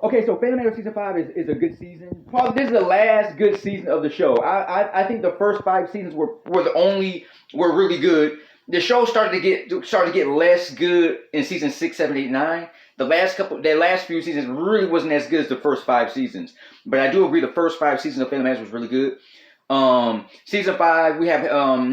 Okay, so Family Matters season 5 is a good season. Probably this is the last good season of the show. I think the first 5 seasons were really good. The show started to get less good in season 6, 7, 8, 9. The last few seasons really wasn't as good as the first 5 seasons. But I do agree the first 5 seasons of Family Matters was really good. Season 5 we have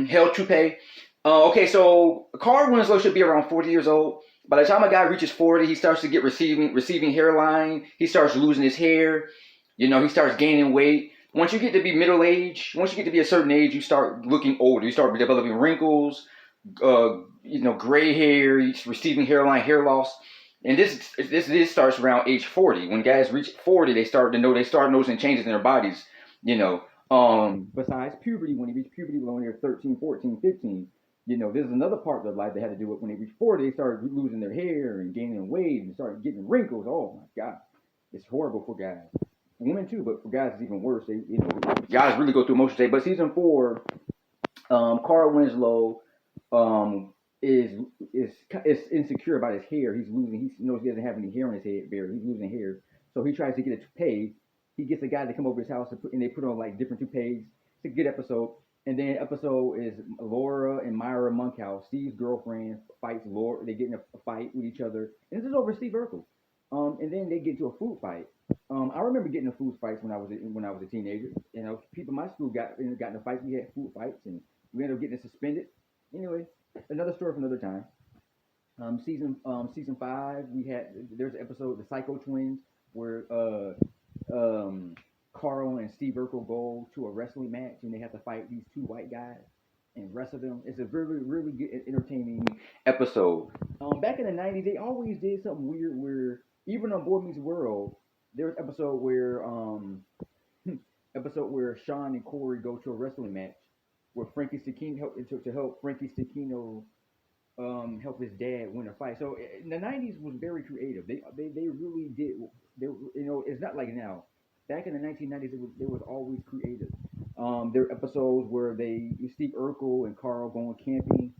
Hell to Pay. Okay, so Carl Winslow should be around 40 years old. By the time a guy reaches 40, he starts to get receiving hairline. He starts losing his hair. He starts gaining weight. Once you get to be middle age, once you get to be a certain age, you start looking older. You start developing wrinkles, gray hair, receiving hairline, hair loss. And this starts around age 40. When guys reach 40, they start noticing changes in their bodies. Besides puberty, when they reach puberty when they're 13, 14, 15, there's another part of their life they had to do it when they reach 40. They started losing their hair and gaining weight and started getting wrinkles. Oh my God, it's horrible for guys. Women too, but for guys it's even worse. Guys really go through emotions. But season 4, Carl Winslow is is insecure about his hair. He's losing. He knows he doesn't have any hair on his head. Barely. He's losing hair. So he tries to get a toupee. He gets a guy to come over his house and they put on like different toupees. It's a good episode. And then episode is Laura and Myra Monkhouse. Steve's girlfriend fights Laura. They get in a fight with each other, and this is over Steve Urkel. And then they get into a food fight. I remember getting in food fights when I was a teenager. People in my school got in fights. We had food fights, and we ended up getting suspended. Anyway, another story for another time. Season 5, there's an episode, the Psycho Twins, where Carl and Steve Urkel go to a wrestling match and they have to fight these two white guys and wrestle them. It's a really, really good, entertaining episode. Back in the 90s, they always did something weird where, even on Boy Meets World, there's an episode where Sean and Corey go to a wrestling match where Frankie Stechino help Frankie Stechino help his dad win a fight. So in the 90s was very creative. They really did. It's not like now. Back in the 1990s, it was always creative. There are episodes where Steve Urkel and Carl going camping.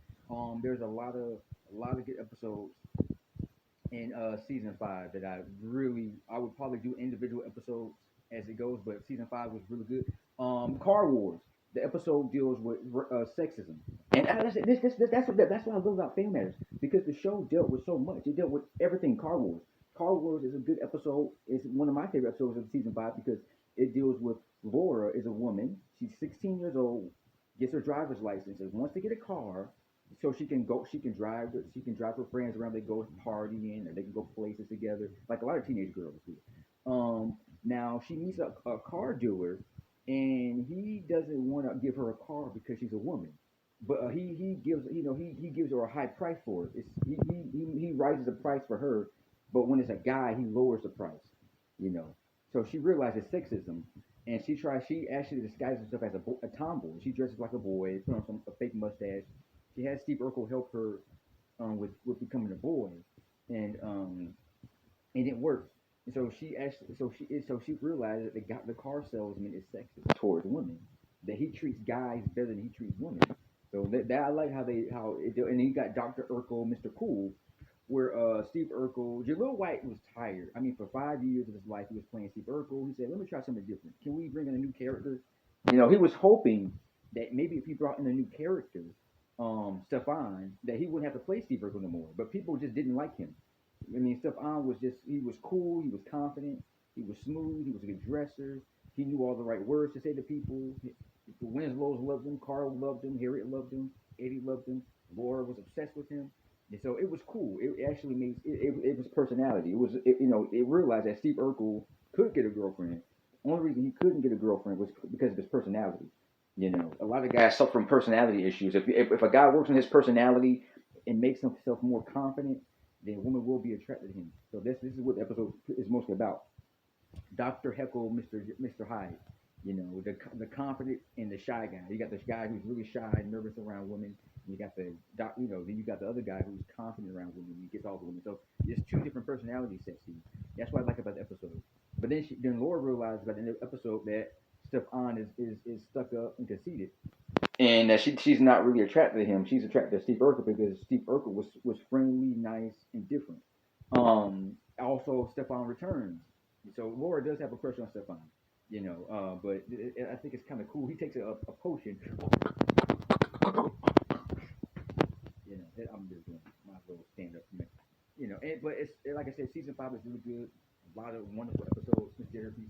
There's a lot of good episodes in season 5 that I would probably do individual episodes as it goes, but season 5 was really good. Car Wars. The episode deals with sexism, and that's what I love about Family Matters, because the show dealt with so much. It dealt with everything. Car Wars. Car Wars is a good episode. It's one of my favorite episodes of season 5 because it deals with Laura is a woman. She's 16 years old, gets her driver's license, and wants to get a car so she can drive her friends around. They go partying or they can go places together, like a lot of teenage girls do. Now she meets a car dealer, and he doesn't want to give her a car because she's a woman. But he gives her a high price for it. He rises the price for her, but when it's a guy, he lowers the price. You know, so she realizes sexism, and she actually disguises herself as a tomboy. She dresses like a boy, put on a fake mustache. She has Steve Urkel help her with becoming a boy, and it works. So she realized that the car salesman is sexist towards women. That he treats guys better than he treats women. So that I like how it do. And then you got Dr. Urkel, Mr. Cool, where Steve Urkel, Jaleel White was tired. I mean, for 5 years of his life, he was playing Steve Urkel. He said, "Let me try something different. Can we bring in a new character?" He was hoping that maybe if he brought in a new character, Stefan, that he wouldn't have to play Steve Urkel no more. But people just didn't like him. I mean, Stefan he was cool, he was confident, he was smooth, he was a good dresser, he knew all the right words to say to people. The Winslows loved him, Carl loved him, Harriet loved him, Eddie loved him, Laura was obsessed with him. And so it was cool. It actually made it was personality. It realized that Steve Urkel could get a girlfriend. The only reason he couldn't get a girlfriend was because of his personality. A lot of guys suffer from personality issues. If a guy works on his personality and makes himself more confident, then women will be attracted to him. So this is what the episode is mostly about. Dr. Heckle, Mr. Hyde. The confident and the shy guy. You got this guy who's really shy and nervous around women. And you got then you got the other guy who's confident around women. He gets all the women. So there's two different personality sets here. That's what I like about the episode. But then Laura realized by the end of the episode that Stefan is stuck up and conceited, and that she's not really attracted to him. She's attracted to Steve Urkel because Steve Urkel was friendly, nice, and different. Also, Stefan returns So Laura does have a crush on Stefan, but I think it's kind of cool. He takes a potion, I'm just doing my little stand up, but it's like I said, season 5 is really good. A lot of wonderful episodes. Miss Jeremy